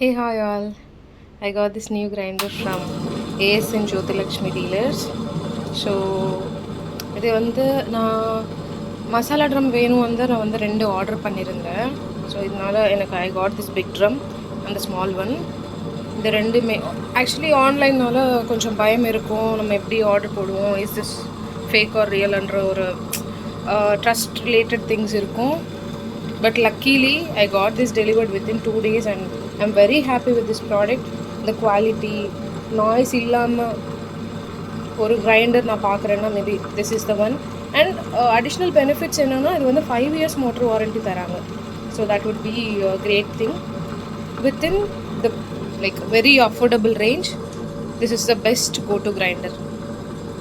Hey, hi all. I got this new grinder from AS and Jyotilakshmi dealers. So இது வந்து நான் masala drum வேணும் நான் வந்து 2 ஆர்டர் பண்ணியிருந்தேன். ஸோ இதனால எனக்கு I got this big drum அந்த ஸ்மால் ஒன். இந்த 2மே ஆக்சுவலி ஆன்லைன்னால கொஞ்சம் பயம் இருக்கும். நம்ம எப்படி ஆர்டர் போடுவோம், இஸ் திஸ் ஃபேக் ஆர் ரியல்ன்ற ஒரு ட்ரஸ்ட் ரிலேட்டட் திங்ஸ் இருக்கும். But luckily I got this delivered within 2 days and I'm very happy with this product. The quality, noise illama ஒரு grinder நான் பார்க்குறேன்னா maybe this is the one. And additional benefits என்னன்னா இது வந்து 5 years motor warranty தராங்க. So that would be a great thing. Within the like very affordable range, this is the best go-to grinder.